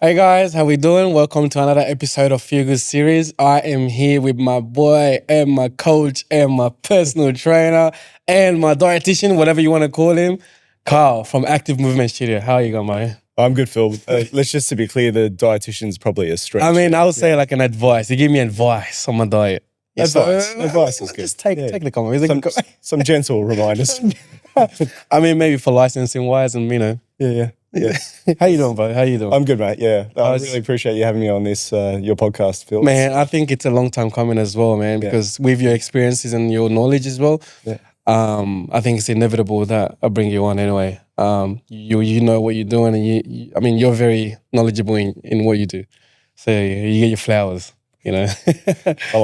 Hey guys, how we doing? Welcome to another episode of Feel Good Series. I am here with my boy and my coach and my personal trainer and my dietitian, whatever you want to call him, Carl from Active Movement Studio. How are you going, man? I'm good, Phil. Let's just to be clear, the dietitian's probably a stretch. I mean, I would say like an advice. You give me advice on my diet. Yeah, Advice is good. Just take the comment. Some gentle reminders. I mean, maybe for licensing wise and, Yeah. How you doing, bro? How you doing? I'm good, mate. Yeah. I really appreciate you having me on this, your podcast, Phil. Man, I think it's a long time coming as well, man, because with your experiences and your knowledge as well, I think it's inevitable that I bring you on anyway. You know what you're doing, and you're very knowledgeable in what you do. So you get your flowers, you know. I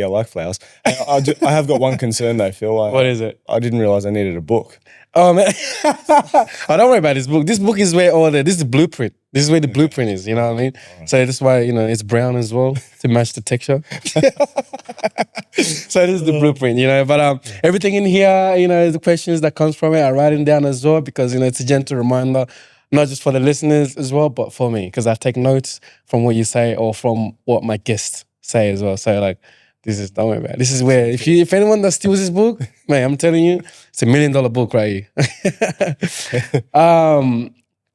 like flowers. I have got one concern though, Phil. What is it? I didn't realize I needed a book. Oh man, oh, don't worry about this book. This book is where this is the blueprint. This is where the blueprint is. You know what I mean? Right. So that's why it's brown as well to match the texture. So this is the blueprint, But everything in here, the questions that comes from it, I write them down as well because it's a gentle reminder, not just for the listeners as well, but for me because I take notes from what you say or from what my guests say as well. So like. Don't worry about it. This is where if anyone that steals this book, man, I'm telling you, it's $1 million book right here.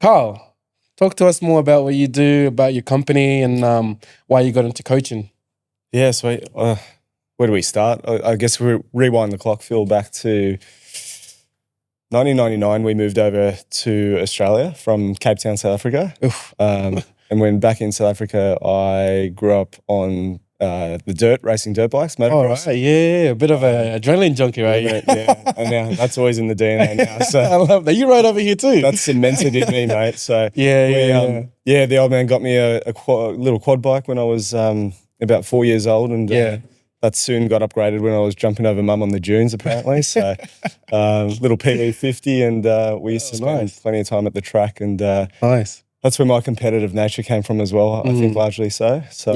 Carl, talk to us more about what you do, about your company, and why you got into coaching. Yeah, so where do we start? I guess we rewind the clock, Phil, back to 1999. We moved over to Australia from Cape Town, South Africa. And when back in South Africa, I grew up on racing dirt bikes, motocross. Oh, right. Yeah, a bit of an adrenaline junkie, right? Yeah, and now that's always in the DNA now. So I love that. You ride over here too. That's cemented in me, mate. So yeah. The old man got me a little quad bike when I was about 4 years old, and that soon got upgraded when I was jumping over mum on the dunes, apparently. So little PE50, and we used to spend plenty of time at the track, and nice. That's where my competitive nature came from as well, I think largely so. So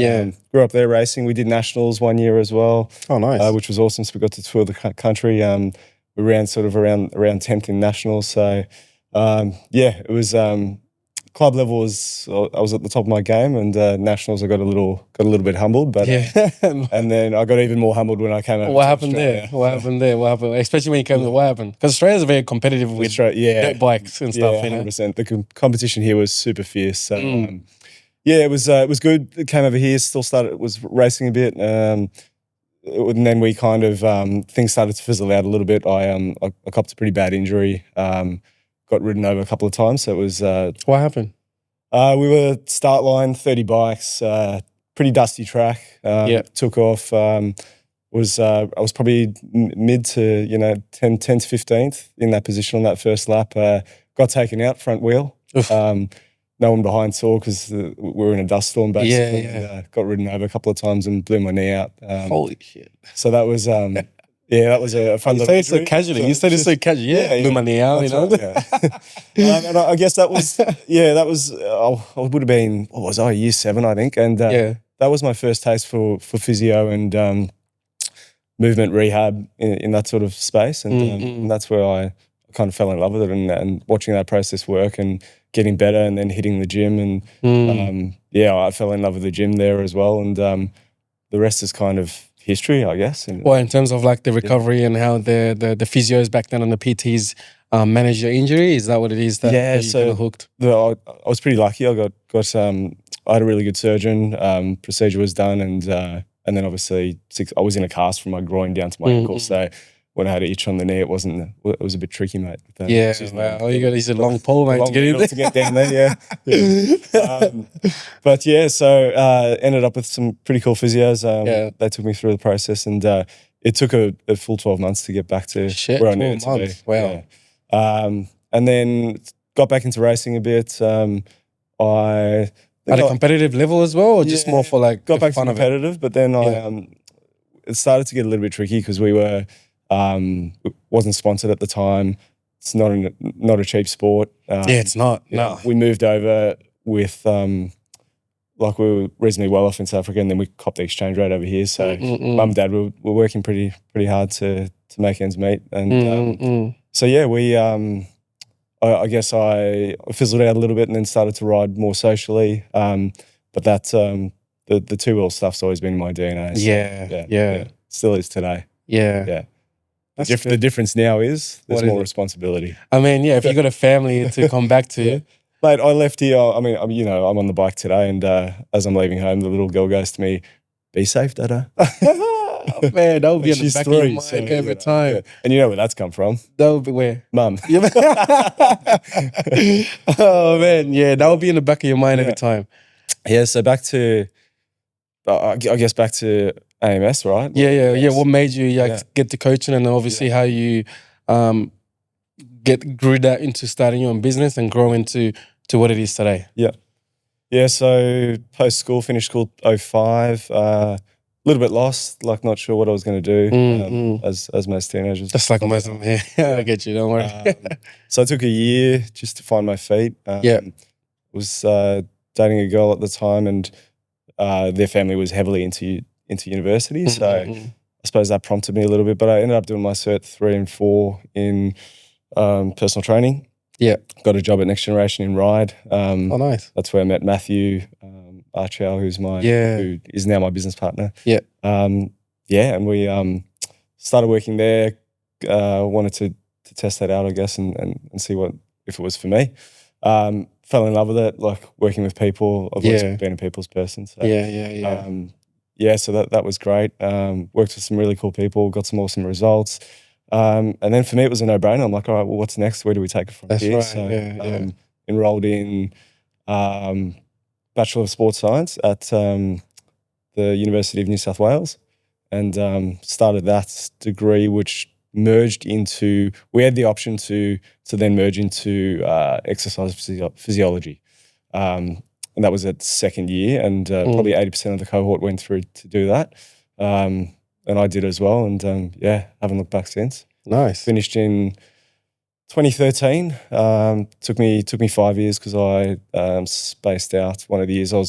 grew up there racing. We did nationals 1 year as well. Oh, nice. Which was awesome. So we got to tour the country. We ran sort of around 10th in nationals. So it was club level I was at the top of my game, and nationals I got a little bit humbled, but and then I got even more humbled when I came over. What happened there? What happened there? What happened? Especially when you came to what happened? Because Australia's very competitive with dirt bikes and stuff. 100%. The competition here was super fierce. So it was good. Came over here, was racing a bit. And then we kind of things started to fizzle out a little bit. I copped a pretty bad injury. Got ridden over a couple of times. So it was... what happened? We were start line, 30 bikes, pretty dusty track. Took off. I was probably mid to, 10 to 15th in that position on that first lap. Got taken out, front wheel. No one behind saw because we were in a dust storm basically. Got ridden over a couple of times and blew my knee out. Holy shit. So that was... that was a fun. You say it so casually. You said it so casually. Blew my knee out. And I guess that was. I would have been. What was I? Year 7, I think. And that was my first taste for physio and movement rehab in that sort of space, and that's where I kind of fell in love with it, and watching that process work and getting better, and then hitting the gym, and I fell in love with the gym there as well, and the rest is kind of history, I guess. Well, in terms of like the recovery and how the physios back then and the PTs manage your injury, is that what it is that you kind of hooked? I was pretty lucky. I had a really good surgeon. Procedure was done, and then obviously I was in a cast from my groin down to my ankle. So when I had an itch on the knee, it was a bit tricky, mate. All you got is a long pole, mate, to get in there. To get down there, so ended up with some pretty cool physios. They took me through the process, and it took a full 12 months to get back to where I needed to be. Wow. Yeah. And then got back into racing a bit. At a competitive level as well, or just more for like got back to competitive, but then it started to get a little bit tricky because we were wasn't sponsored at the time. It's not a cheap sport. It's not. No, we moved over with we were reasonably well off in South Africa, and then we copped the exchange rate over here. So mum and dad were working pretty hard to make ends meet, and we I guess I fizzled out a little bit and then started to ride more socially. But that the two-wheel stuff's always been in my DNA. So yeah. Still is today. Yeah. The difference now is there's more responsibility. I mean, if you got a family to come back to. Mate, I left here. I mean, I'm on the bike today, and as I'm leaving home, the little girl goes to me, "Be safe, Dada." Oh, man, that would be in the back of your mind every time. Yeah. And you know where that's come from? That would be where? Mum. Oh, man, that would be in the back of your mind every time. Yeah, so back to, I guess back to AMS, right? Yeah. What made you get to coaching, and obviously how you grew that into starting your own business and grow into what it is today? Yeah, so post-school, finished school 05, a little bit lost, like not sure what I was going to do, as most teenagers. Just like most of them, I get you, don't worry. So I took a year just to find my feet. Was dating a girl at the time, and their family was heavily into university, so I suppose that prompted me a little bit, but I ended up doing my Cert 3 and 4 in personal training. Got a job at Next Generation in Ride. Oh, nice. That's where I met Matthew Archow, who is now my business partner. And we started working there. Wanted to test that out, I guess, and see if it was for me. Fell in love with it, like working with people. I've always been a people's person. So, so that was great. Worked with some really cool people, got some awesome results. And then for me, it was a no-brainer. I'm like, all right, well, what's next? Where do we take it from here? Right. So enrolled in Bachelor of Sports Science at the University of New South Wales, and started that degree, which merged into, we had the option to then merge into exercise physiology. And that was at second year, and probably 80% of the cohort went through to do that. And I did as well, and haven't looked back since. Nice. Finished in 2013. Took me 5 years because I spaced out. One of the years I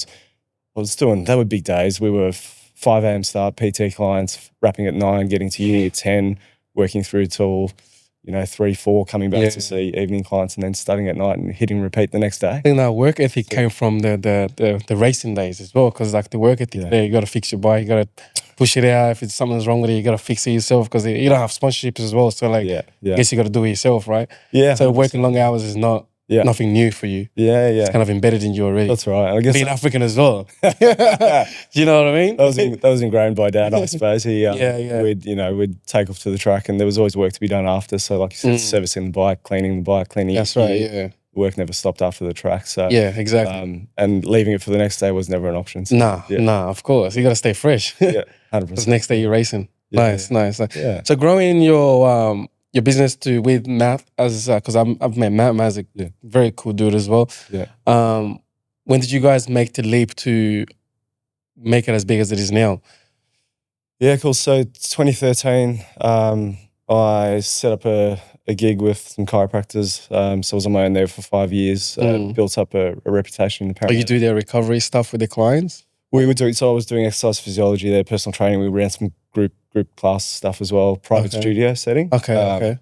was doing, they were big days. We were 5 a.m. start, PT clients, wrapping at 9, getting to uni at 10, working through till 3, 4, coming back to see evening clients, and then studying at night and hitting repeat the next day. I think that work ethic came from the racing days as well, because like the work ethic there, you got to fix your bike, you got to push it out. If something's wrong with it, you got to fix it yourself, because you don't have sponsorships as well. So like, I guess you got to do it yourself, right? Yeah. So working long hours is nothing new for you. It's kind of embedded in you already. That's right. I guess being African as well. Do you know what I mean? That was ingrained by Dad, I suppose. We'd take off to the track, and there was always work to be done after. So like you said, servicing the bike, cleaning That's right. The work never stopped after the track. So exactly. And leaving it for the next day was never an option. So, nah, of course. You got to stay fresh. 100%. Because next day you're racing. Nice. So growing your business with Matt, because I've met Matt. Matt's a very cool dude as well. When did you guys make the leap to make it as big as it is now? Yeah, cool. So 2013, I set up a gig with some chiropractors. So I was on my own there for 5 years. Built up a reputation in the paramedic. You do their recovery stuff with the clients? We were doing, so I was doing exercise physiology there, personal training. We ran some group class stuff as well, private studio setting. Okay. I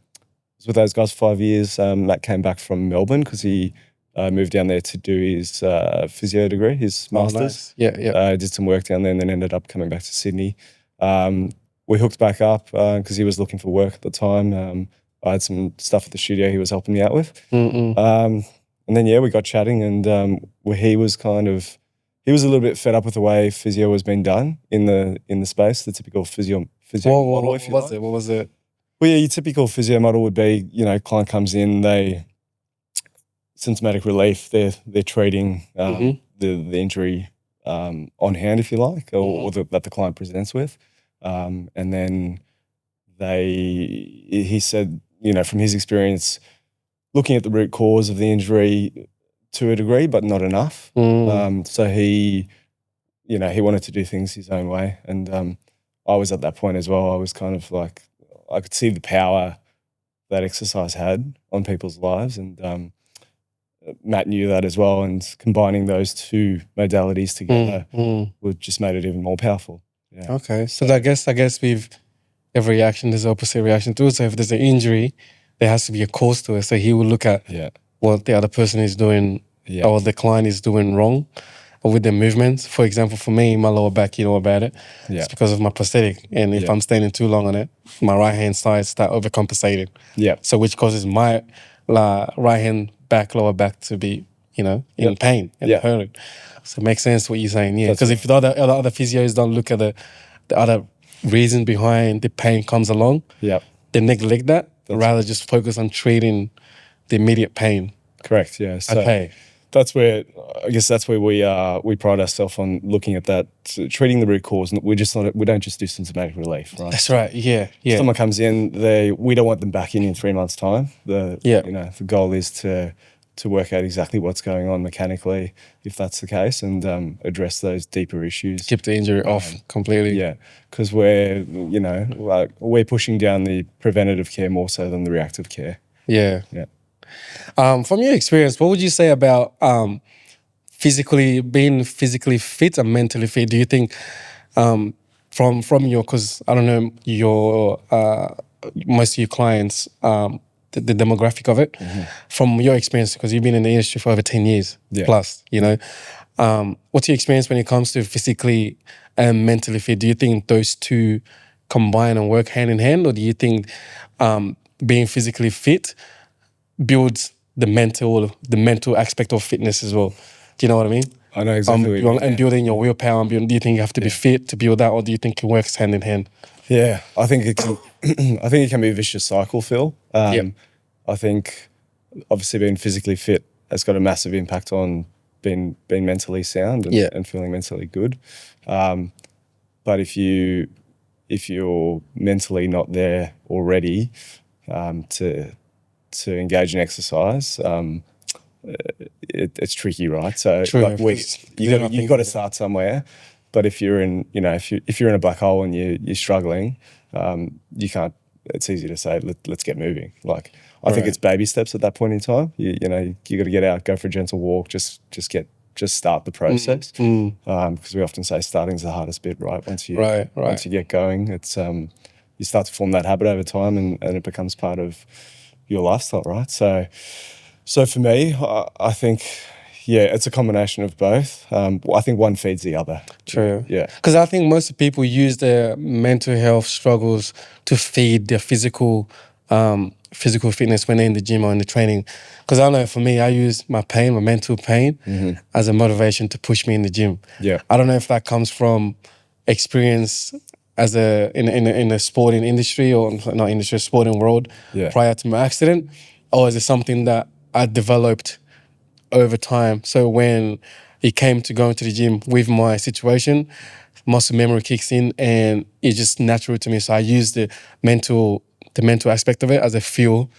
was with those guys for 5 years. Matt came back from Melbourne because he moved down there to do his physio degree, his master's. Nice. Did some work down there and then ended up coming back to Sydney. We hooked back up because he was looking for work at the time. I had some stuff at the studio he was helping me out with. And then, we got chatting, and he was a little bit fed up with the way physio was being done in the space, the typical physio model. What was it? Well, your typical physio model would be, client comes in, symptomatic relief, they're treating the injury on hand, if you like, or that the client presents with. And then he said, from his experience, looking at the root cause of the injury to a degree, but not enough. So he wanted to do things his own way. And I was at that point as well. I was kind of like, I could see the power that exercise had on people's lives. And Matt knew that as well. And combining those two modalities together would just made it even more powerful. Yeah. Okay. So I guess with every reaction, there's opposite reaction too. So if there's an injury, there has to be a cause to it. So he will look at what the other person is doing or the client is doing wrong with their movements. For example, for me, my lower back, you know about it. It's because of my prosthetic. And if I'm standing too long on it, my right-hand side start overcompensating. So which causes my right-hand back, lower back to be, you know, in pain and hurting. So it makes sense what you're saying, Because if the other physios don't look at the other reason behind the pain comes along, they neglect that, rather just focus on treating the immediate pain. Correct, yeah. So that's where, I guess that's where we pride ourselves on looking at that, treating the root cause. We don't just do symptomatic relief, right? That's right, Someone comes in, we don't want them back in 3 months' time. You know, the goal is to work out exactly what's going on mechanically, if that's the case, and address those deeper issues. Keep the injury off completely. Yeah, because we're pushing down the preventative care more so than the reactive care. Yeah. From your experience, what would you say about being physically fit and mentally fit? Do you think from your, because I don't know your most of your clients, the demographic of it, from your experience, because you've been in the industry for over 10 years plus, you know, what's your experience when it comes to physically and mentally fit? Do you think those two combine and work hand in hand, or do you think being physically fit builds the mental aspect of fitness as well? Do you know what I mean? I know exactly what you mean. And building your willpower, do you think you have to be fit to build that, or do you think it works hand in hand? Yeah, I think it can. I think it can be a vicious cycle, Phil. I think obviously being physically fit has got a massive impact on being mentally sound and feeling mentally good. But if you're mentally not there already to engage in exercise, it's tricky, right? So you've got to start somewhere. But if you're in, if you're in a black hole and you're struggling, you can't. It's easy to say, let's get moving. Like I think it's baby steps at that point in time. You got to get out, go for a gentle walk, just start the process. Because we often say starting's the hardest bit, right? Once you get going, it's you start to form that habit over time, and it becomes part of your lifestyle, right? So for me, I think. Yeah, it's a combination of both. I think one feeds the other. True. Yeah. Because I think most people use their mental health struggles to feed their physical fitness when they're in the gym or in the training. Because I know for me, I use my pain, my mental pain, as a motivation to push me in the gym. Yeah. I don't know if that comes from experience as in a sporting industry, or not industry, sporting world prior to my accident, or is it something that I developed over time? So when it came to going to the gym with my situation, muscle memory kicks in and it's just natural to me. So I use the mental aspect of it as a fuel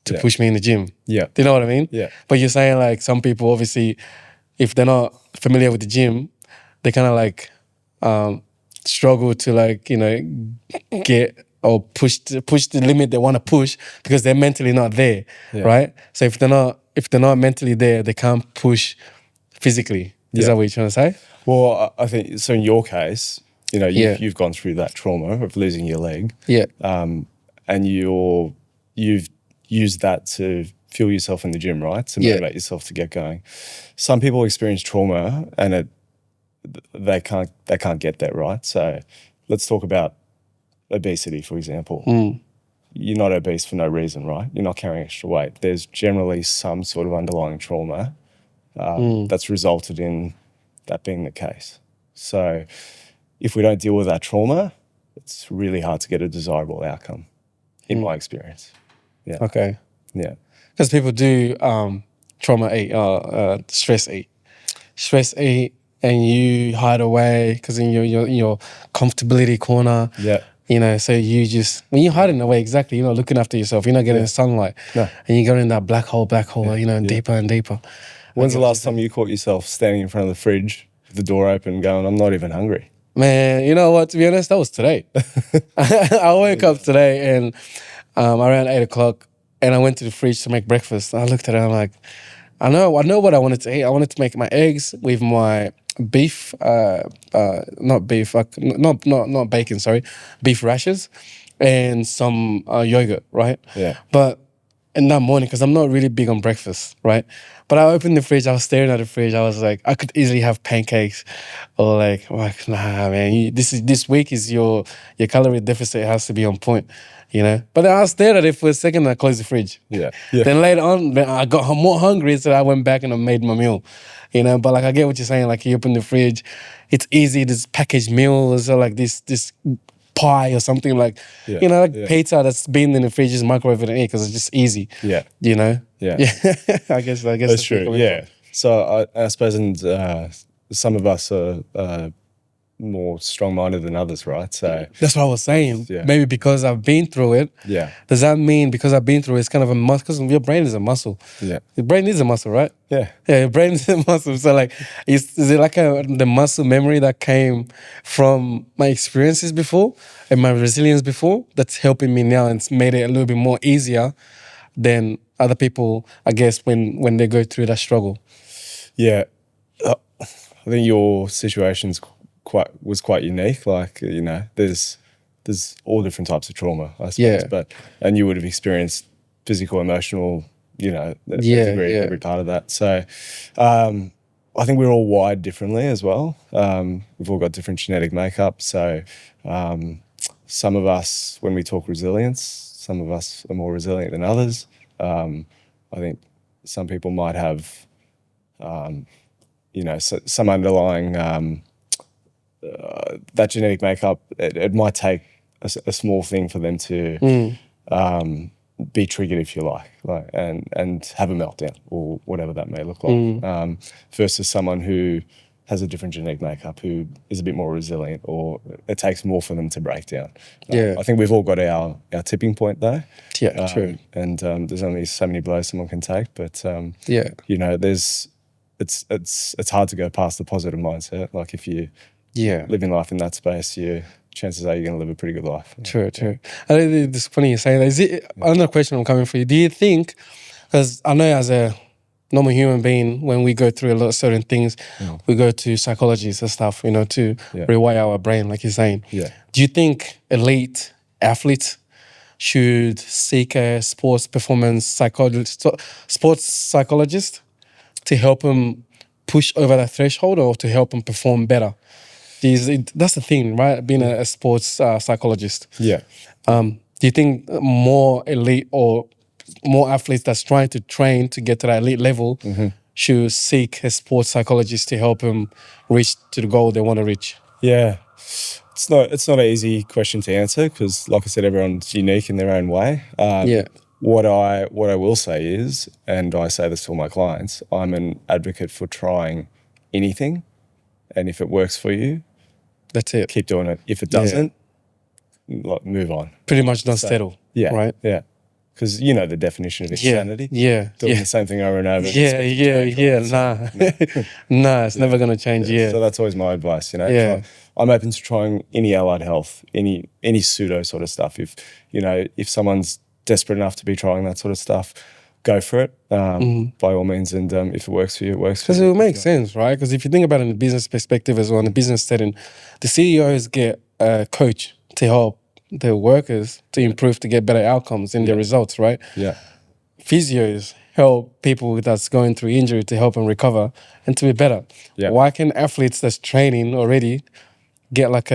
to push me in the gym. Yeah. Do you know what I mean? Yeah. But you're saying like some people, obviously, if they're not familiar with the gym, they kind of like struggle to like, get or push the limit they want to push because they're mentally not there, right? So if they're not mentally there, they can't push physically. Is that what you're trying to say? Well, I think so. In your case, you've gone through that trauma of losing your leg, and you've used that to fuel yourself in the gym, right? To motivate yourself to get going. Some people experience trauma and they can't get there, right? So let's talk about obesity, for example. You're not obese for no reason, right? You're not carrying extra weight. There's generally some sort of underlying trauma that's resulted in that being the case. So if we don't deal with that trauma, it's really hard to get a desirable outcome, in my experience. Yeah. Okay. Yeah. Because people do trauma eat, stress eat. Stress eat, and you hide away because in your comfortability corner. Yeah. So when you're hiding away, exactly, you're not looking after yourself, you're not getting the sunlight. No. And you go in that black hole, deeper and deeper. When's the last time you caught yourself standing in front of the fridge with the door open going, I'm not even hungry? Man, you know what, to be honest, that was today. I woke up today and around 8 o'clock and I went to the fridge to make breakfast. I looked at it and I'm like, I know what I wanted to eat. I wanted to make my eggs with my beef, not bacon, sorry, beef rashers and some yogurt, right? Yeah. But in that morning, because I'm not really big on breakfast, right? But I opened the fridge, I was staring at the fridge, I was like, I could easily have pancakes or like nah, man, this week is your calorie deficit has to be on point, you know? But then I stared at it for a second and I closed the fridge. Yeah. Then later on, then I got more hungry, so I went back and I made my meal, you know? But like, I get what you're saying, like you open the fridge, it's easy, this packaged meals or like this pie or something like, you know, like pizza that's been in the fridge is microwave and eat because it's just easy. Yeah. You know? Yeah. I guess that's true. Yeah. So I suppose some of us are more strong-minded than others, right? So that's what I was saying. Maybe because I've been through it. Yeah. Does that mean because I've been through it, it's kind of a muscle? Because your brain is a muscle. Yeah. Your brain is a muscle, right? Yeah. Yeah, your brain is a muscle. So like, is it like the muscle memory that came from my experiences before and my resilience before that's helping me now and it's made it a little bit more easier than other people, I guess, when they go through that struggle? Yeah. I think your situation's was quite unique. Like, you know, there's all different types of trauma, I suppose. And you would have experienced physical, emotional, you know, every part of that. So I think we're all wired differently as well. We've all got different genetic makeup. So some of us, when we talk resilience, some of us are more resilient than others. I think some people might have, you know, some underlying that genetic makeup. It might take a small thing for them to be triggered, if you like, and have a meltdown or whatever that may look like. Versus someone who has a different genetic makeup, who is a bit more resilient, or it takes more for them to break down. I think we've all got our tipping point though. Yeah, true. And there's only so many blows someone can take, but you know, it's hard to go past the positive mindset. Like if you living life in that space, chances are you're going to live a pretty good life. True. I think it's funny you say that. Is it another question I'm coming for you? Do you think, because I know as a normal human being, when we go through a lot of certain things, we go to psychologists and stuff, you know, to rewire our brain, like you're saying. Yeah. Do you think elite athletes should seek a sports psychologist to help them push over that threshold or to help them perform better? That's the thing, right? Being a sports psychologist. Yeah. Do you think more elite or more athletes that's trying to train to get to that elite level should seek a sports psychologist to help them reach to the goal they want to reach? Yeah. It's not an easy question to answer because, like I said, everyone's unique in their own way. What I will say is, and I say this to all my clients, I'm an advocate for trying anything, and if it works for you, that's it. Keep doing it. If it doesn't, like, move on. Pretty much don't settle. Yeah. Right. Yeah. Because you know the definition of insanity. Yeah. Doing the same thing over and over. Nah, it's never gonna change. So that's always my advice. You know. I'm open to trying any allied health, any pseudo sort of stuff. If someone's desperate enough to be trying that sort of stuff, go for it, by all means. And if it works for you, it works for you. Because it will make sense, right? Because if you think about it in a business perspective as well, in a business setting, the CEOs get a coach to help their workers to improve, to get better outcomes in their results, right? Yeah. Physios help people that's going through injury to help them recover and to be better. Yeah. Why can athletes that's training already get like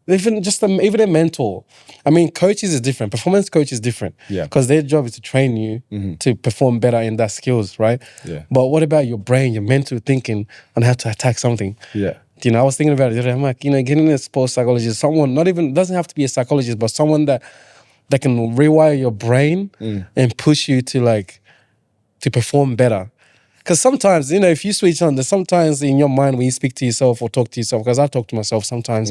even a mentor? I mean, coaches is different. Performance coach is different. Yeah. Because their job is to train you to perform better in that skills, right? Yeah. But what about your brain, your mental thinking on how to attack something? Yeah. You know, I was thinking about it. I'm like, getting a sports psychologist, someone doesn't have to be a psychologist, but someone that can rewire your brain and push you to perform better. Because sometimes, if you switch on, there's sometimes in your mind when you speak to yourself or talk to yourself, because I talk to myself sometimes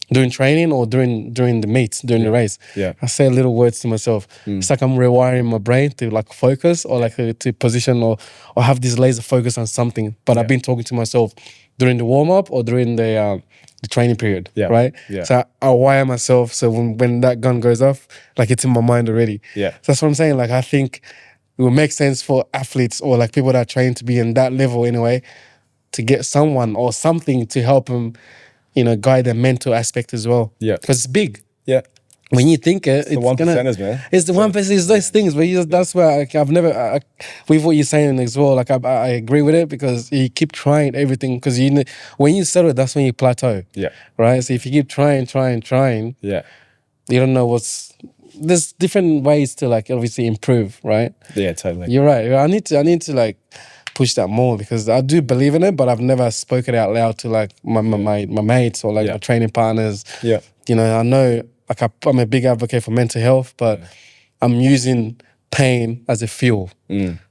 during training or during the meets, during the race. Yeah. I say little words to myself. It's like I'm rewiring my brain to focus or to position or have this laser focus on something. But I've been talking to myself during the warm-up or during the training period, right? Yeah. So I wire myself so when that gun goes off, it's in my mind already. Yeah. So that's what I'm saying. I think it would make sense for athletes or people that are trained to be in that level anyway, to get someone or something to help them, guide their mental aspect as well. Yeah. Because it's big. Yeah. when you think it, It's the 1%ers, man. It's the 1%. It's those things where that's why I've never, with what you're saying as well, like I agree with it because you keep trying everything because when you settle, that's when you plateau. Yeah. Right? So if you keep trying, yeah, you don't know there's different ways to like obviously improve, right? Yeah, totally. You're right. I need to like push that more because I do believe in it, but I've never spoken it out loud to like my mates or like my training partners. Yeah. You know, I know like I'm a big advocate for mental health, but I'm using pain as a fuel.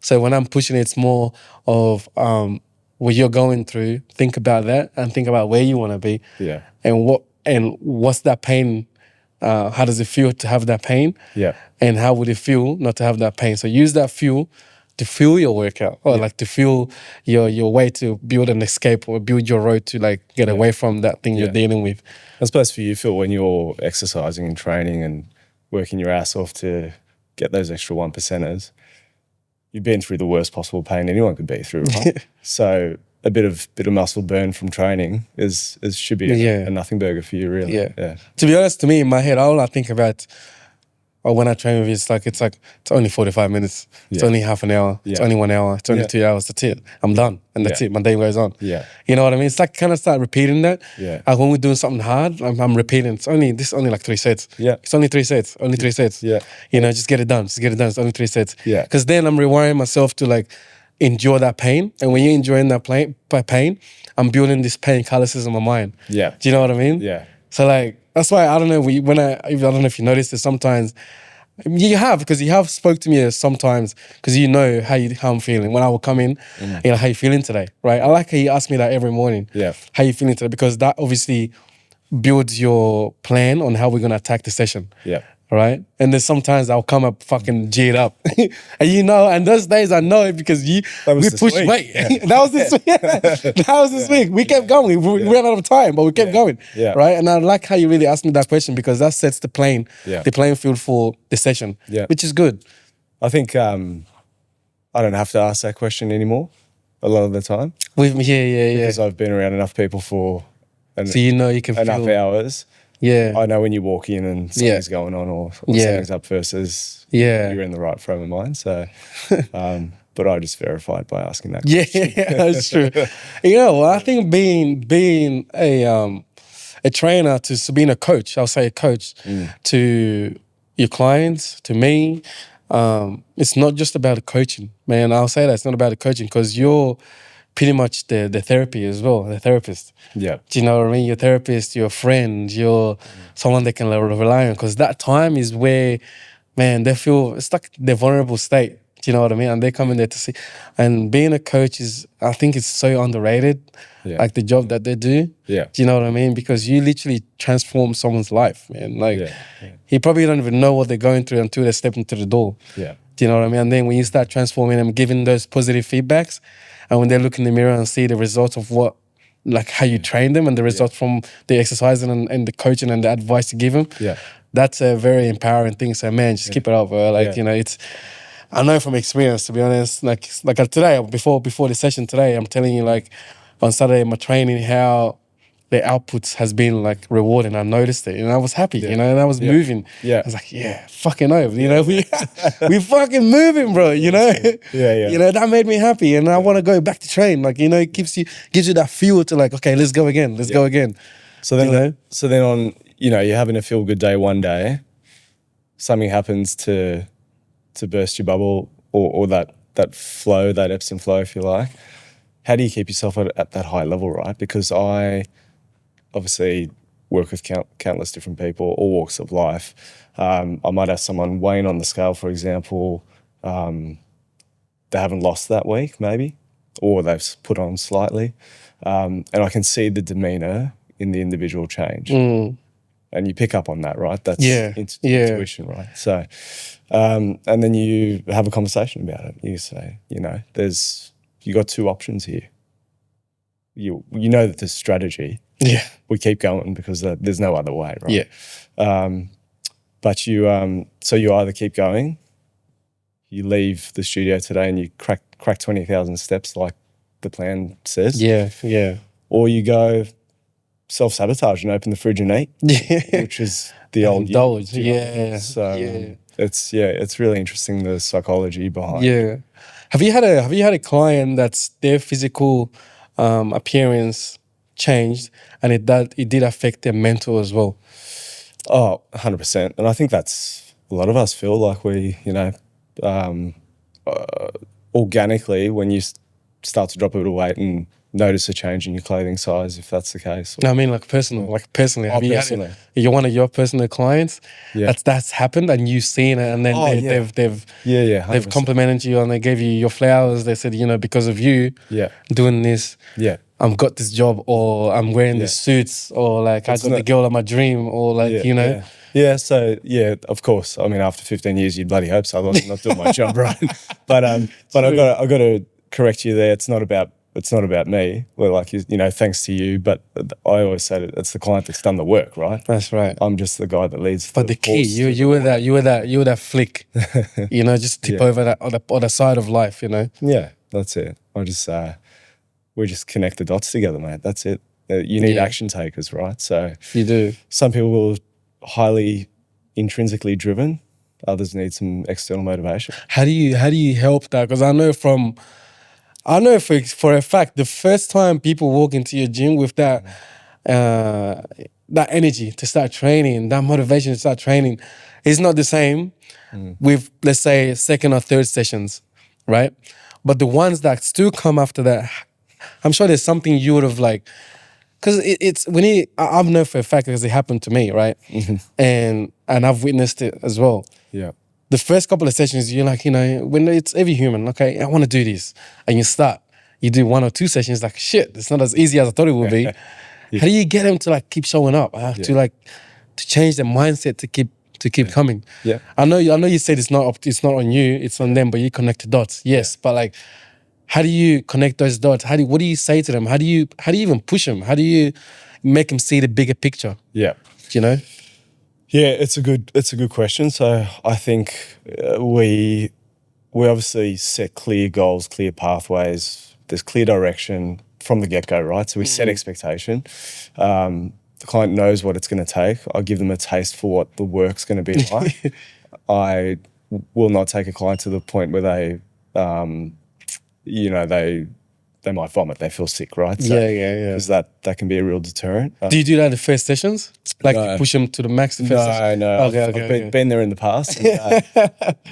So when I'm pushing it, it's more of what you're going through. Think about that and think about where you want to be. Yeah. And what's that pain? How does it feel to have that pain? Yeah. And how would it feel not to have that pain? So use that fuel to fuel your workout or like to fuel your way to build an escape or build your road to like get away from that thing you're dealing with. I suppose for you, Phil, when you're exercising and training and working your ass off to get those extra 1%ers, you've been through the worst possible pain anyone could be through, right? So a bit of muscle burn from training should be a nothing burger for you, really. Yeah. To be honest, to me, in my head, all I think about when I train with you, it's only 45 minutes. It's only half an hour. It's only 1 hour. It's only 2 hours. That's it. I'm done. And that's it. My day goes on. Yeah. You know what I mean? It's like kind of start repeating that. Yeah. Like when we're doing something hard, I'm repeating. This is only like 3 sets. Yeah. It's only 3 sets. Only 3 sets. Yeah. You know, just get it done. Just get it done. It's only 3 sets. Yeah. Because then I'm rewiring myself to like endure that pain. And when you're enjoying that pain, I'm building this pain calluses in my mind. Yeah. Do you know what I mean? Yeah. So like, that's why I don't know, I don't know if you noticed this sometimes. You have, because you have spoke to me sometimes because you know how I'm feeling. When I will come in, you know, how you feeling today, right? I like how you ask me that every morning. Yeah. How you feeling today? Because that obviously builds your plan on how we're going to attack the session. Yeah. Right? And then sometimes I'll come up fucking G'd up. And you know, and those days I know it because we pushed weight. That was this week. That was this week. We kept going. We ran out of time, but we kept going. Yeah. Right? And I like how you really asked me that question because that sets the playing field for the session. Yeah. Which is good. I think I don't have to ask that question anymore a lot of the time. Because I've been around enough people for so you know you can enough feel hours. Yeah. I know when you walk in and something's going on or something's up versus you're in the right frame of mind. So, but I just verified by asking that question. Yeah, that's true. You know, I think being a trainer to being a coach, I'll say a coach to your clients, to me, it's not just about the coaching, man. I'll say that it's not about the coaching because you're pretty much the therapy as well, the therapist. Yeah. Do you know what I mean? Your therapist, your friend, you're someone they can rely on because that time is where, man, they feel, it's like their vulnerable state. Do you know what I mean? And they come in there to see. And being a coach I think it's so underrated, like the job that they do. Yeah. Do you know what I mean? Because you literally transform someone's life, man. Like, he probably don't even know what they're going through until they step into the door. Yeah. Do you know what I mean? And then when you start transforming them, giving those positive feedbacks, and when they look in the mirror and see the results of how you train them and the results from the exercising and the coaching and the advice you give them, that's a very empowering thing. So, man, just keep it up, bro. Like, you know, I know from experience, to be honest, like today, before the session today, I'm telling you, like, on Saturday, my training, how the outputs has been like rewarding. I noticed it and I was happy, you know, and I was moving. Yeah. I was like, fucking over, you know, we fucking moving, bro, you know? You know, that made me happy and I want to go back to train. Like, you know, it gives you that fuel to like, okay, let's go again. Let's go again. So then, on, you know, you're having a feel good day one day, something happens to burst your bubble or that flow, that ebbs and flow, if you like. How do you keep yourself at that high level, right? Because I obviously work with countless different people, all walks of life. I might have someone weighing on the scale, for example, they haven't lost that week maybe, or they've put on slightly. And I can see the demeanor in the individual change. And you pick up on that, right? That's intuition, right? So, and then you have a conversation about it. You say, you know, you got two options here. You know that there's strategy. Yeah. We keep going because there's no other way, right? Yeah. But you, so you either keep going, you leave the studio today and you crack 20,000 steps like the plan says. Yeah, yeah. Or you go, self-sabotage and open the fridge and eat, which is the old indulge. Yeah. So it's really interesting, the psychology behind. Yeah. Have you had a client that's their physical appearance changed and it did affect their mental as well? Oh, 100%. And I think that's a lot of us feel like we, organically, when you start to drop a bit of weight and notice a change in your clothing size, if that's the case. No, I mean personally. Have you personally. You're one of your personal clients Yeah. that's happened and you've seen it, and then they've complimented you and they gave you your flowers. They said, because of you doing this, I've got this job, or I'm wearing these suits, or like I got the girl of my dream, or like Yeah, so of course. I mean, after 15 years, you'd bloody hope so. Otherwise, I'm not doing my job right. But I got to correct you there. It's not about me. Well, like thanks to you. But I always say that it's the client that's done the work, right? That's right. I'm just the guy that leads. But the key, you were that flick, just tip over that other side of life, Yeah, that's it. We just connect the dots together, mate. That's it. You need action takers, right? So you do. Some people are highly intrinsically driven. Others need some external motivation. How do you help that? Because I know for a fact, the first time people walk into your gym with that energy to start training, that motivation to start training, is not the same with, let's say, second or third sessions, right? But the ones that still come after that, I'm sure there's something you would have because it's when I know for a fact because it happened to me, right? And I've witnessed it as well. Yeah. The first couple of sessions, you're like, when it's every human, okay, I want to do this. And you do 1 or 2 sessions, like, shit, it's not as easy as I thought it would be. How do you get them to keep showing up? To change their mindset to keep coming? Yeah. I know you said it's not on you, it's on them, but you connect the dots. Yes, but how do you connect those dots? What do you say to them? How do you even push them? How do you make them see the bigger picture? Yeah. Yeah, it's a good question. So I think we obviously set clear goals, clear pathways. There's clear direction from the get-go, right? So we set expectation. The client knows what it's going to take. I give them a taste for what the work's going to be like. I will not take a client to the point where they they might vomit, they feel sick, right? So, because that can be a real deterrent. Do you do that in the first sessions? You push them to the max? No. I've been there in the past. And,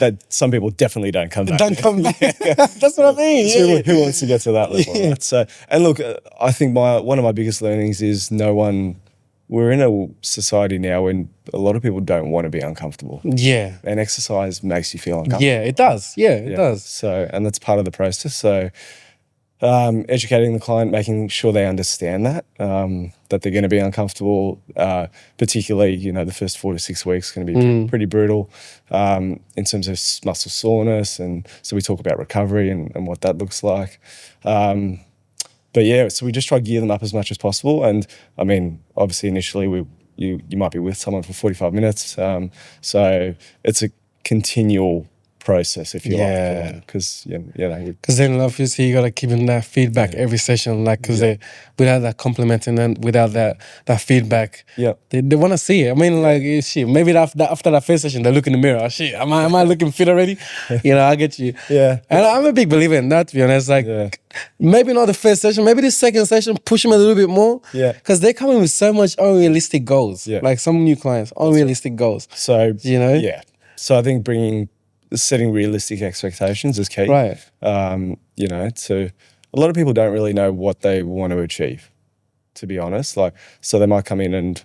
that some people definitely don't come back. That's what I mean. Who wants to get to that level? Right? So, and look, I think one of my biggest learnings is we're in a society now when a lot of people don't want to be uncomfortable. Yeah. And exercise makes you feel uncomfortable. Yeah, it does. Yeah, it does. So, and that's part of the process. So, educating the client, making sure they understand that they're going to be uncomfortable, particularly, the first 4 to 6 weeks is going to be pretty brutal in terms of muscle soreness. And so we talk about recovery and what that looks like. But yeah, so we just try to gear them up as much as possible. And I mean, obviously initially you might be with someone for 45 minutes. So it's a continual process, if you like, because because then obviously you gotta keep them that feedback every session, because without that complimenting and without that feedback, they want to see it. I mean, shit, maybe after that first session they look in the mirror, shit, am I looking fit already? I get you. And I'm a big believer in that, to be honest. Maybe not the first session, maybe the second session, push them a little bit more, because they're coming with so much unrealistic goals. Like some new clients, unrealistic goals. So so I think setting realistic expectations is key. Right. So a lot of people don't really know what they want to achieve, to be honest. So they might come in and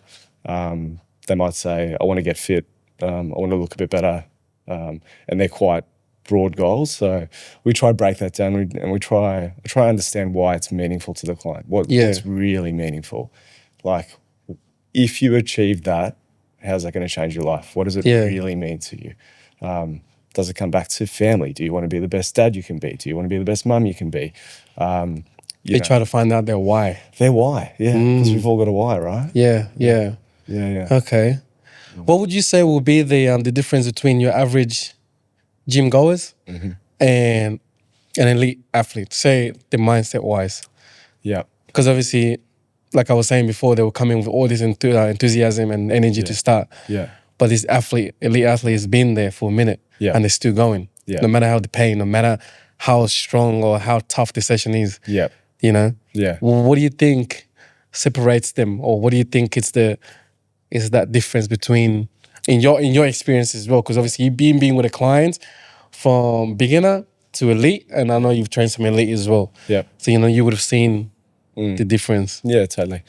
they might say, I want to get fit, I want to look a bit better. And they're quite broad goals. So we try to break that down and we try to understand why it's meaningful to the client, what's really meaningful. If you achieve that, how's that going to change your life? What does it really mean to you? Does it come back to family? Do you want to be the best dad you can be? Do you want to be the best mum you can be? They try to find out their why. Their why, because we've all got a why, right? Yeah. Okay. What would you say will be the difference between your average gym goers and an elite athlete? Say the mindset wise. Yeah. Because obviously like I was saying before, they were coming with all this enthusiasm and energy to start. Yeah. But this elite athlete has been there for a minute and they're still going. Yeah. No matter how the pain, no matter how strong or how tough the session is. Yeah. You know? Yeah. Well, what do you think separates them, or what do you think is that difference between in your experience as well? Because obviously you've been with a client from beginner to elite, and I know you've trained some elite as well. Yeah. So you would have seen the difference. Yeah, totally.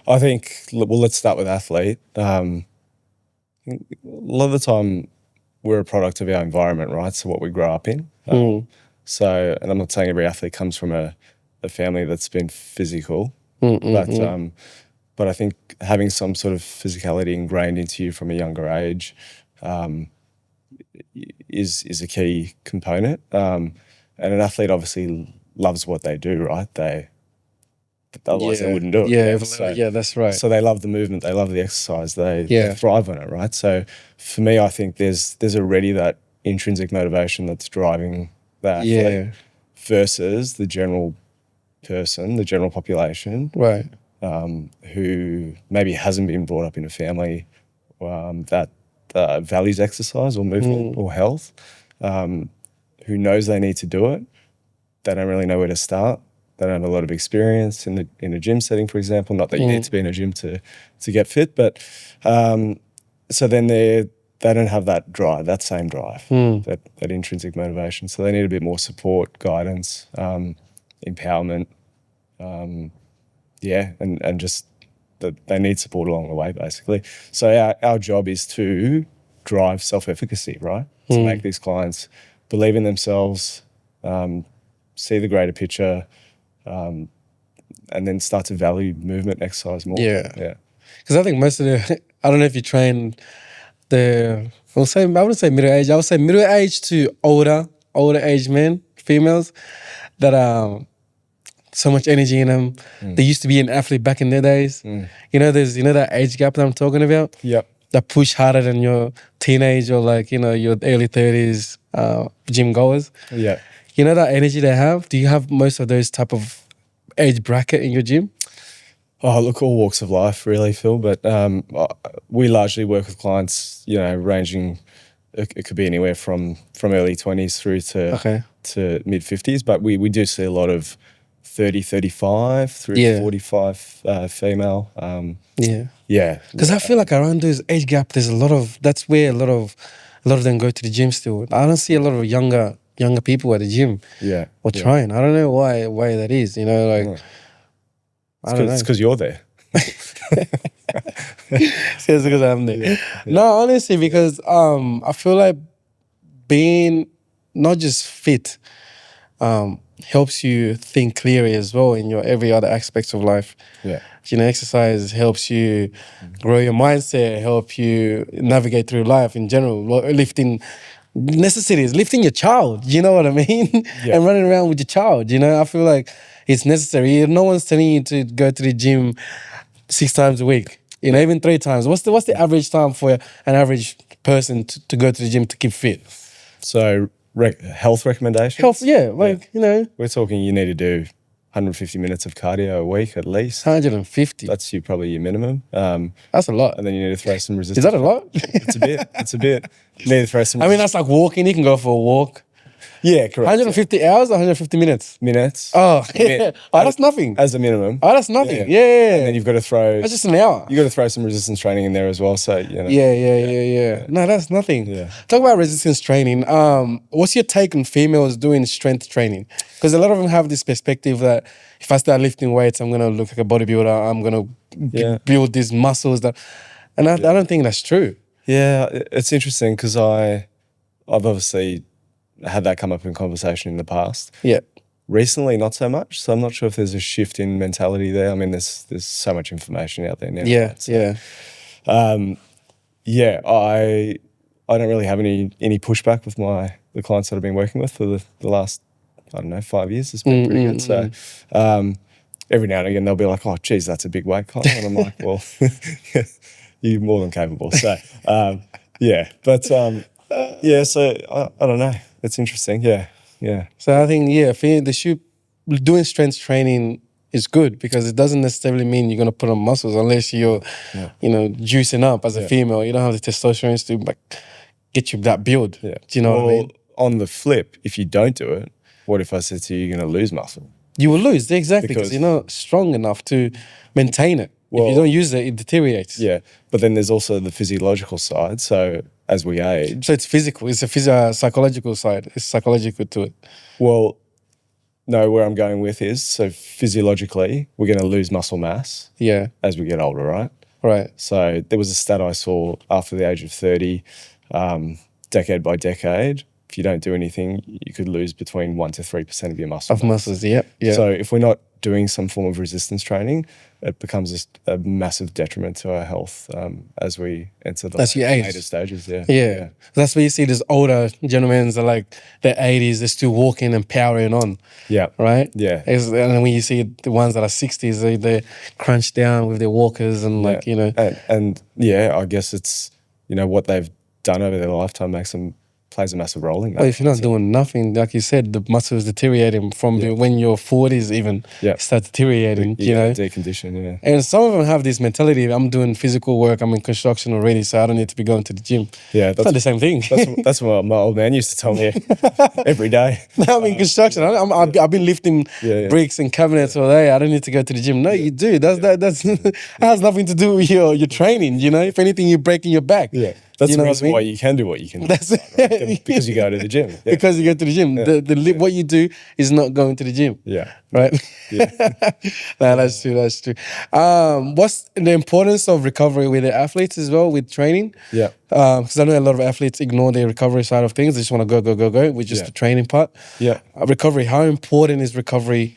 I think, well, let's start with athlete. A lot of the time we're a product of our environment, right? So what we grow up in. So, and I'm not saying every athlete comes from a family that's been physical, but I think having some sort of physicality ingrained into you from a younger age is a key component. And an athlete obviously loves what they do, right? Otherwise they wouldn't do it. Yeah, that's right. So they love the movement, they love the exercise, they thrive on it, right? So for me, I think there's already that intrinsic motivation that's driving the athlete versus the general person, the general population, right? Who maybe hasn't been brought up in a family that values exercise or movement or health, who knows they need to do it. They don't really know where to start. They don't have a lot of experience in a gym setting, for example. Not that you need to be in a gym to get fit, but so then they don't have that drive, that same drive, that intrinsic motivation. So they need a bit more support, guidance, empowerment, and just that they need support along the way, basically. So our job is to drive self-efficacy, right? To make these clients believe in themselves, see the greater picture, and then start to value movement, exercise more. Yeah. Because I think most of I don't know if you train I wouldn't say middle age. I would say middle age to older age men, females that so much energy in them. They used to be an athlete back in their days. There's that age gap that I'm talking about. Yep. That push harder than your teenage or your early 30s gym goers. Yeah. That energy they have. Do you have most of those type of age bracket in your gym? Oh, look, all walks of life, really, Phil. But we largely work with clients, ranging. It could be anywhere from early 20s through to mid 50s. But we do see a lot of 30, 35 through to 45 female. Yeah. Because I feel like around those age gap, there's that's where a lot of them go to the gym still. I don't see a lot of younger people at the gym. Yeah. Or trying. I don't know why that is. I don't know. It's because you're there. It's because I'm there. Yeah. No, honestly, because I feel like being not just fit helps you think clearly as well in your every other aspects of life. Yeah. Exercise helps you grow your mindset, help you navigate through life in general. Lifting necessities, lifting your child, you know what I mean? Yeah. And running around with your child, I feel like it's necessary. No one's telling you to go to the gym 6 times a week, even 3 times. What's the average time for an average person to go to the gym to keep fit? So health recommendations? Health, We're talking you need to do 150 minutes of cardio a week at least. 150? That's probably your minimum. That's a lot. And then you need to throw some resistance. Is that a lot? It's a bit. You need to throw some... I mean, that's like walking. You can go for a walk. Yeah, correct. 150 hours or 150 minutes? Minutes. Oh, yeah. That's nothing. As a minimum. Oh, that's nothing. Yeah. And then you've got to throw... That's just an hour. You've got to throw some resistance training in there as well, so, Yeah. No, that's nothing. Yeah. Talk about resistance training. What's your take on females doing strength training? Because a lot of them have this perspective that if I start lifting weights, I'm going to look like a bodybuilder. I'm going to build these muscles. And I don't think that's true. Yeah, it's interesting because I've obviously had that come up in conversation in the past. Yeah. Recently, not so much. So I'm not sure if there's a shift in mentality there. I mean, there's so much information out there now. Yeah, right? So, I don't really have any pushback with the clients that I've been working with for the last, 5 years. It's been pretty good. So every now and again, they'll be like, oh, geez, that's a big weight, Kyle. And I'm like, well, you're more than capable. So, so I don't know. It's interesting. Yeah. So I think, doing strength training is good because it doesn't necessarily mean you're going to put on muscles unless you're, juicing up as a female. You don't have the testosterone to like get you that build. Yeah. Do you know what I mean? On the flip, if you don't do it, what if I said to you, you're going to lose muscle? You will lose, exactly, because you're not strong enough to maintain it. Well, if you don't use it, it deteriorates. Yeah, but then there's also the physiological side. So as we age... So it's physical. It's a psychological side. It's psychological to it. Well, no, where I'm going with is, so physiologically, we're going to lose muscle mass as we get older, right? Right. So there was a stat I saw after the age of 30, decade by decade, if you don't do anything, you could lose between 1% to 3% of your muscle mass. Muscles, yeah. So if we're not doing some form of resistance training, it becomes a massive detriment to our health as we enter the later stages. Yeah. That's where you see these older gentlemen that are like their 80s, they're still walking and powering on. Yeah. Right? Yeah. And then when you see the ones that are 60s, they're crunched down with their walkers and And I guess it's, what they've done over their lifetime plays a massive role in that. Well, if you're not doing nothing, like you said, the muscles deteriorating from when you're 40s even start deteriorating, decondition, And some of them have this mentality, I'm doing physical work, I'm in construction already, so I don't need to be going to the gym. Yeah, that's not the same thing. That's what my old man used to tell me every day. I'm in construction. I've been lifting bricks and cabinets all day. I don't need to go to the gym. No, you do. That's has nothing to do with your training, If anything, you're breaking your back. Yeah. That's the reason why you can do what you can do. Right? Because you go to the gym. Yeah. Because you go to the gym. Yeah. What you do is not going to the gym. Yeah. Right? Yeah. No, that's true. What's the importance of recovery with the athletes as well, with training? Yeah. Because I know a lot of athletes ignore the recovery side of things. They just want to go with just the training part. Yeah. Recovery, how important is recovery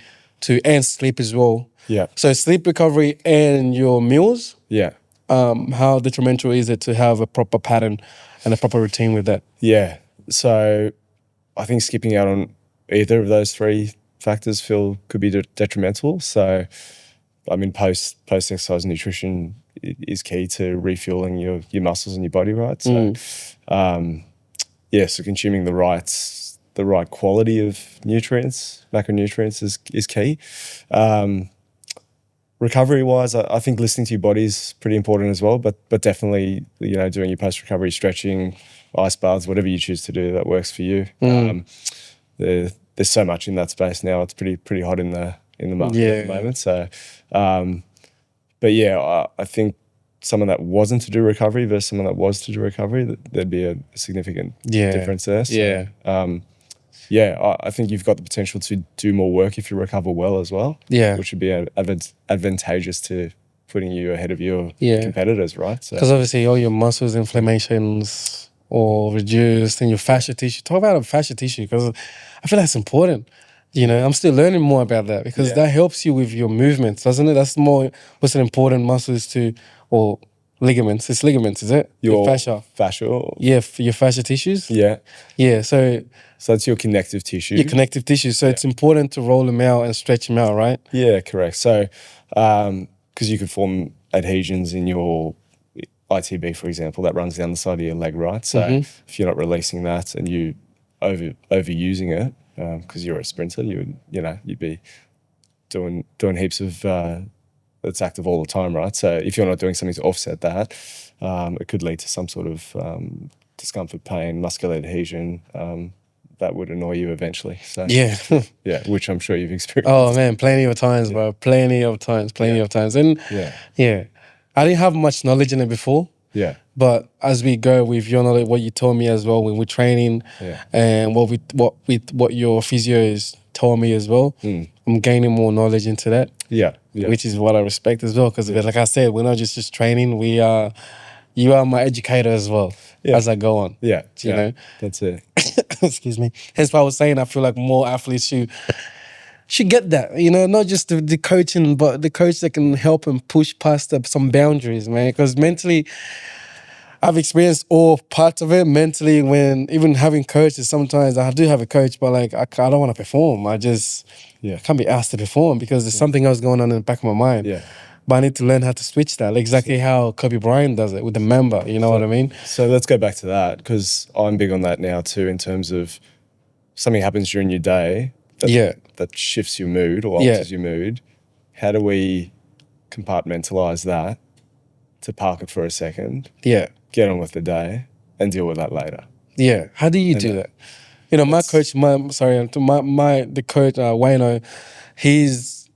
and sleep as well? Yeah. So sleep recovery and your meals? Yeah. How detrimental is it to have a proper pattern and a proper routine with that? Yeah. So I think skipping out on either of those three factors could be detrimental. So, I mean, post-exercise nutrition is key to refueling your muscles and your body, right? So, so consuming the right quality of nutrients, macronutrients is key. Recovery-wise, I think listening to your body is pretty important as well, but definitely, doing your post-recovery stretching, ice baths, whatever you choose to do that works for you. There's so much in that space now. It's pretty hot in the market at the moment. So, I think someone that wasn't to do recovery versus someone that was to do recovery, there'd be a significant difference there. So, I think you've got the potential to do more work if you recover well as well. Yeah, which would be advantageous to putting you ahead of your competitors, right? Because obviously all your muscles inflammations or reduced and your fascia tissue. Talk about fascia tissue because I feel that's important. I'm still learning more about that because that helps you with your movements, doesn't it? That's what's an important muscles or ligaments. It's ligaments, is it? Your fascia. Fascia. Yeah, your fascia tissues. Yeah. Yeah, so that's your connective tissue. Your connective tissue. So it's important to roll them out and stretch them out, right? Yeah, correct. So, because you could form adhesions in your ITB, for example, that runs down the side of your leg, right? So if you're not releasing that and you overusing it, because you're a sprinter, you'd be doing heaps of that's active all the time, right? So if you're not doing something to offset that, it could lead to some sort of discomfort, pain, muscular adhesion. That would annoy you eventually. So which I'm sure you've experienced. Oh man, plenty of times, bro. Plenty of times. And I didn't have much knowledge in it before. Yeah. But as we go with your knowledge, what you told me as well when we're training, and what your physio has told me as well, I'm gaining more knowledge into that. Yeah. Which is what I respect as well. Because like I said, we're not just training. You are my educator as well as I go on. Yeah. You know? That's it. Excuse me. Hence why I was saying I feel like more athletes should get that, not just the coaching, but the coach that can help and push past some boundaries, man. Because mentally, I've experienced all parts of it. Mentally, when even having coaches, sometimes I do have a coach, but like I don't want to perform. I can't be asked to perform because there's something else going on in the back of my mind. Yeah. But I need to learn how to switch that, exactly how Kobe Bryant does it with the member, you know what I mean? So let's go back to that because I'm big on that now too in terms of something happens during your day that shifts your mood or alters your mood. how do we compartmentalize that to park it for a second, get on with the day, and deal with that later. Yeah. How do you do that? You know, the coach, Wayno, his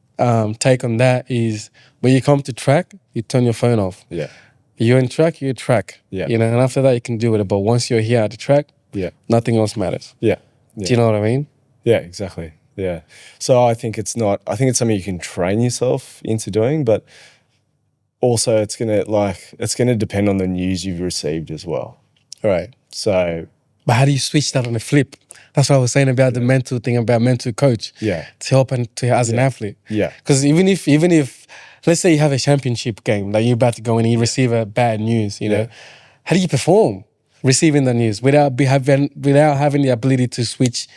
take on that is when you come to track, you turn your phone off. Yeah. You're in track, you're track. Yeah. You know, and after that you can deal with it. But once you're here at the track, nothing else matters. Yeah. Do you know what I mean? Yeah, exactly. Yeah. So I think it's something you can train yourself into doing, but also it's gonna depend on the news you've received as well. Right. So, but how do you switch that on the flip? That's what I was saying about the mental thing, about mental coach. Yeah. To help as an athlete. Yeah. Because even if let's say you have a championship game that you're about to go in and you receive a bad news, you know, how do you perform receiving the news without having the ability to switch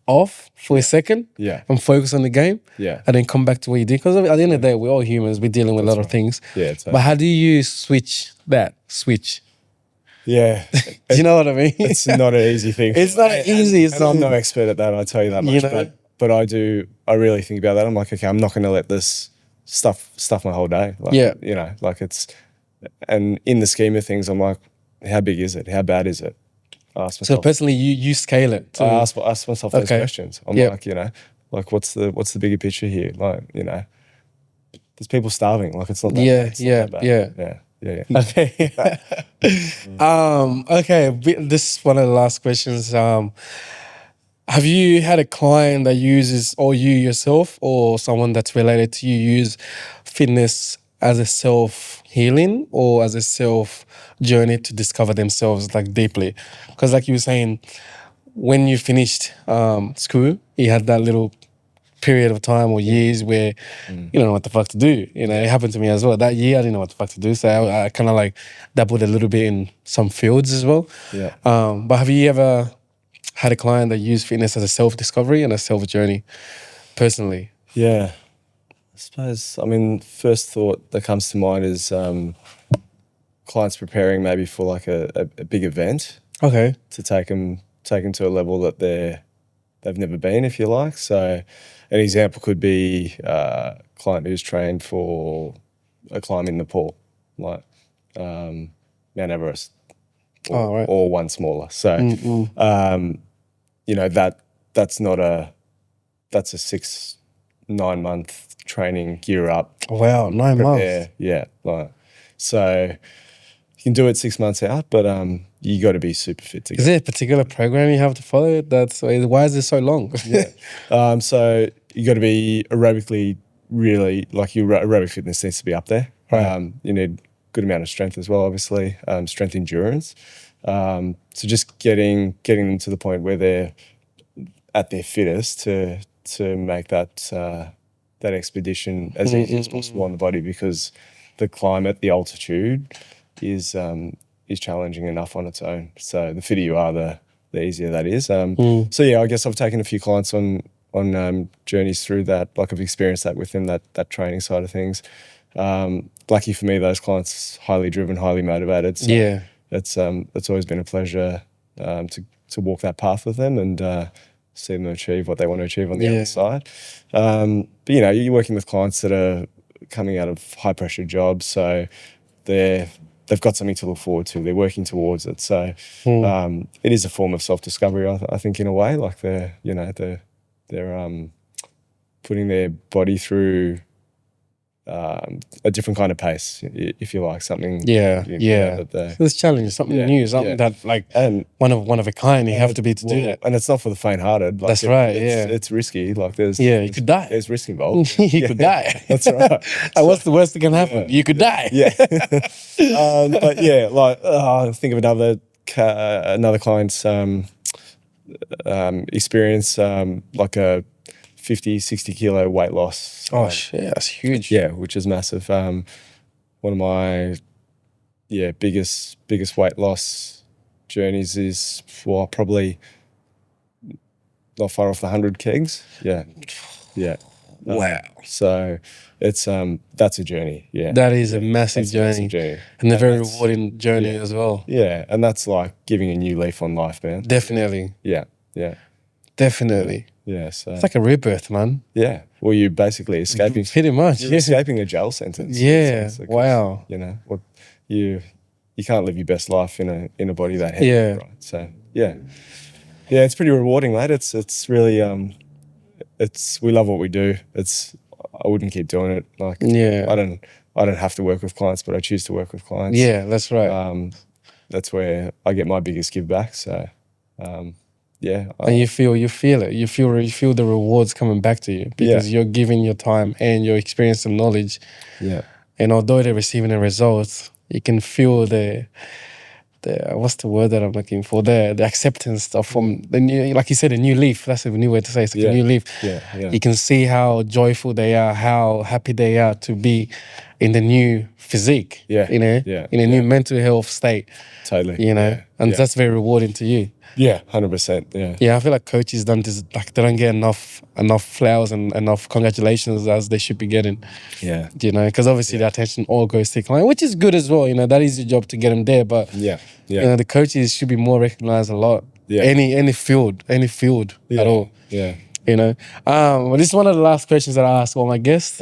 off for a second and focus on the game and then come back to what you did? Because at the end of the day, we're all humans. We're dealing with a lot of things. Yeah. But how do you switch that? Yeah. Do you know what I mean? It's not an easy thing. It's not easy. I'm no expert at that, I tell you that much. You know? But I really think about that. I'm like, okay, I'm not going to let this stuff my whole day. Like, you know, like and in the scheme of things, I'm like, how big is it? How bad is it? I ask myself. So personally, you scale it. I ask myself those questions. I'm like, you know, like what's the bigger picture here? Like, you know, there's people starving. Like it's not that bad. Yeah. Okay. Okay. This is one of the last questions. Have you had a client that uses, or you yourself, or someone that's related to you, use fitness as a self-healing or as a self-journey to discover themselves like deeply? Because like you were saying, when you finished school, you had that little period of time or years where you don't know what the fuck to do. You know, it happened to me as well. That year, I didn't know what the fuck to do. So I kind of like dabbled a little bit in some fields as well. Yeah. But have you ever had a client that used fitness as a self-discovery and a self-journey personally? Yeah. I suppose, I mean, first thought that comes to mind is clients preparing maybe for like a big event. Okay. To take them to a level that they've never been, if you like. So an example could be a client who's trained for a climb in Nepal, like Mount Everest, or one smaller. So, you know, that's a 6-9 month training gear up. Wow, 9 months. Yeah. Like, so you can do it 6 months out, but you got to be super fit to go. Is there a particular program you have to follow? Why is it so long? So you got to be aerobically really, like your aerobic fitness needs to be up there. Right. You need good amount of strength as well, obviously, strength endurance. So just getting them to the point where they're at their fittest to make that expedition as easy as possible on the body, because the climate, the altitude is challenging enough on its own. So the fitter you are, the easier that is. So yeah, I guess I've taken a few clients on journeys through that. Like I've experienced that within that training side of things. Lucky for me, those clients highly driven, highly motivated. So yeah, it's always been a pleasure to walk that path with them and see them achieve what they want to achieve on the other side. But you know, you're working with clients that are coming out of high pressure jobs, so they've got something to look forward to. They're working towards it. So it is a form of self-discovery, I think, in a way. Like they're putting their body through a different kind of pace, if you like, something. So it's challenging, something new, something that like and one of a kind. You have to be to do that, and it's not for the faint-hearted. Like that's right. It's risky. Like there's you could die. There's risk involved. You could die. That's right. What's the worst that can happen? You could die. But yeah, like think of another client's experience, like a 50, 60 kilo weight loss. Oh shit, that's huge. Yeah, which is massive. One of my biggest weight loss journeys is probably not far off the 100 kegs. Yeah. Wow. So it's that's a journey. Yeah, that is a massive journey, and a very rewarding journey as well. Yeah, and that's like giving a new leaf on life, man. Definitely. Yeah. Definitely. Yeah, so it's like a rebirth, man. Yeah, well, you're basically escaping. Pretty much, You're escaping a jail sentence. Yeah, wow. You know what you can't live your best life in a body that heavy, right? So yeah, it's pretty rewarding, mate. It's really we love what we do. I wouldn't keep doing it. Like I don't have to work with clients, but I choose to work with clients. Yeah, that's right. That's where I get my biggest give back. So yeah, and you feel it. You feel the rewards coming back to you because you're giving your time and your experience and knowledge. Yeah. And although they're receiving the results, you can feel the what's the word that I'm looking for? The acceptance stuff from the new, like you said, a new leaf. That's a new way to say it. It's like a new leaf. Yeah. You can see how joyful they are, how happy they are to be in the new physique. In a new mental health state. Totally. And that's very rewarding to you. Yeah, 100%. Yeah. Yeah, I feel like coaches don't they don't get enough flowers and enough congratulations as they should be getting. Yeah. Because obviously the attention all goes to the client, which is good as well. That is your job to get them there. But the coaches should be more recognized a lot. Yeah. Any field at all. Yeah. Well, this is one of the last questions that I ask all my guests.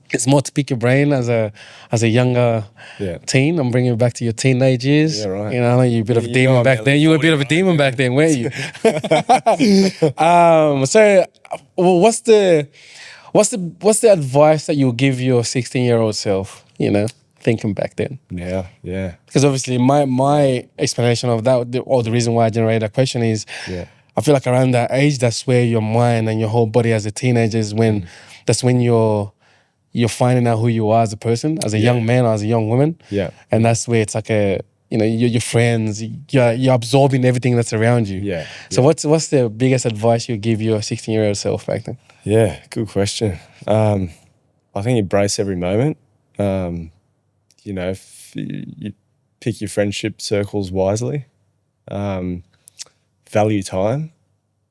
It's more to pick your brain as a younger teen. I'm bringing you back to your teenage years. Yeah, right. I know you're a bit of a demon back then. You were a bit of a demon back then, weren't you? So, what's the advice that you'll give your 16-year-old self? Thinking back then. Yeah. Because obviously, my explanation of that, or the reason why I generated that question is, I feel like around that age, that's where your mind and your whole body as a teenager is that's when you're finding out who you are as a person, as a young man or as a young woman. Yeah. And that's where it's like your friends, you're absorbing everything that's around you. Yeah. So what's the biggest advice you give your 16-year-old self back then? Yeah, good question. I think embrace every moment. If you pick your friendship circles wisely. Value time.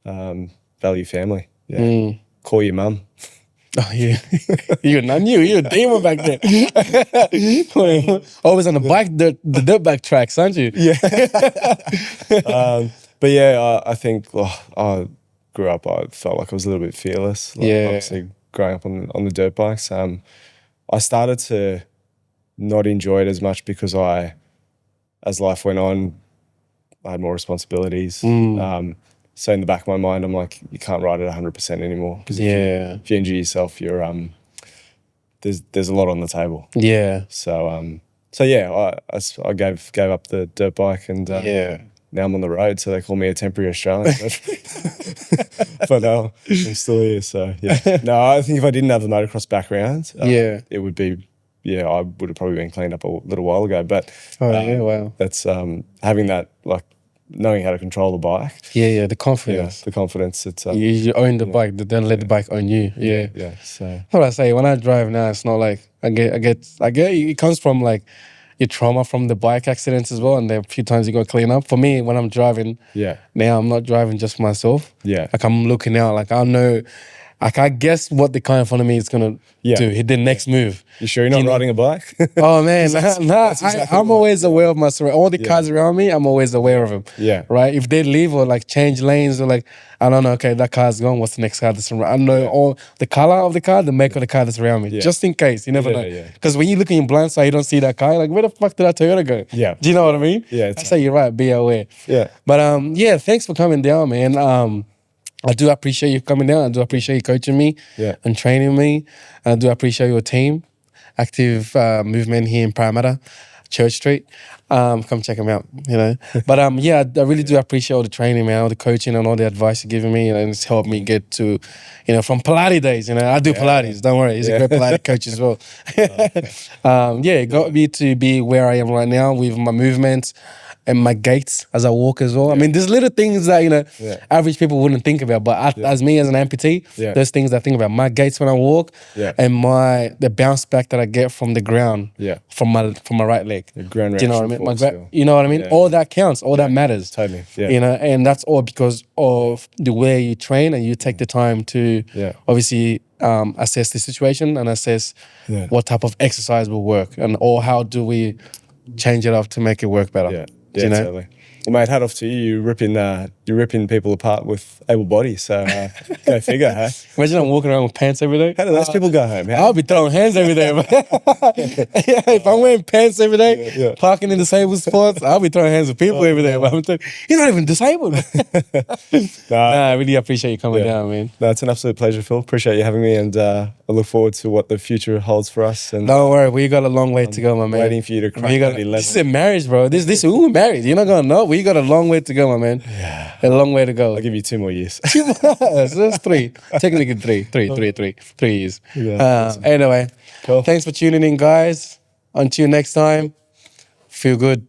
Value family. Yeah. Call your mum. Oh yeah, you were a demon back then. Always on the bike, the dirt bike tracks, aren't you? Yeah. But yeah, I think I grew up. I felt like I was a little bit fearless. Obviously, growing up on the dirt bikes. I started to not enjoy it as much because as life went on, I had more responsibilities. So in the back of my mind, I'm like, you can't ride it 100% anymore. Because if you injure yourself, you're there's a lot on the table. Yeah. So yeah, I gave up the dirt bike and now I'm on the road. So they call me a temporary Australian. But I'm still here. So yeah. No, I think if I didn't have the motocross background, it would be. Yeah, I would have probably been cleaned up a little while ago. But wow. That's having that knowing how to control the bike. Yeah, the confidence. The confidence. It's you own the bike, don't let the bike own you. Yeah. So what I say, when I drive now, it's not like I get it comes from like your trauma from the bike accidents as well, and there are a few times you got to clean up. For me, when I'm driving, now I'm not driving just for myself. Yeah. Like I'm looking out, like I know, like I guess what the car in front of me is gonna do, hit the next move. You sure you're not riding a bike? Oh man, I'm always aware of my surroundings. All the cars around me, I'm always aware of them. Yeah. Right? If they leave or like change lanes or like, I don't know, okay, that car's gone, what's the next car that's around? I know all the color of the car, the make of the car that's around me. Just in case, you never know. Because when you look in your blind side, you don't see that car, you're like, where the fuck did that Toyota go? Yeah. Do you know what I mean? Yeah. I say you're right, be aware. Yeah. But thanks for coming down, man. I do appreciate you coming down. I do appreciate you coaching me and training me. And I do appreciate your team, Active Movement here in Parramatta, Church Street. Come check them out, But I really do appreciate all the training, man, all the coaching and all the advice you're giving me. And it's helped me get to, from Pilates days, I do Pilates, don't worry. He's a great Pilates coach as well. It got me to be where I am right now with my movements and my gaits as I walk as well. I mean, there's little things that, average people wouldn't think about. But as me, as an amputee, there's things I think about. My gaits when I walk and the bounce back that I get from the ground from my right leg. The ground do you know what I mean? force, you know what I mean? All that counts. All that matters. Totally. Yeah. And that's all because of the way you train and you take the time to obviously assess the situation and assess what type of exercise will work or how do we change it up to make it work better. Yeah, totally. Mate, hat off to you. You're ripping people apart with able bodies. So go figure, huh? Imagine I'm walking around with pants every day. How do those people go home? I'll be throwing hands every day. If I'm wearing pants every day, parking in disabled spots, I'll be throwing hands with people every day. But I'm you're not even disabled. I really appreciate you coming down, man. No, it's an absolute pleasure, Phil. Appreciate you having me, and I look forward to what the future holds for us. And don't worry, we got a long way to go, my man. Waiting for you to crack that 11. This is a marriage, bro. We're married. You're not gonna know. We got a long way to go, my man. Yeah, a long way to go. I'll give you 2 more years. So that's 3. Technically 3 years. Anyway, cool. Thanks for tuning in, guys. Until next time, feel good.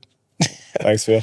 Thanks, Phil.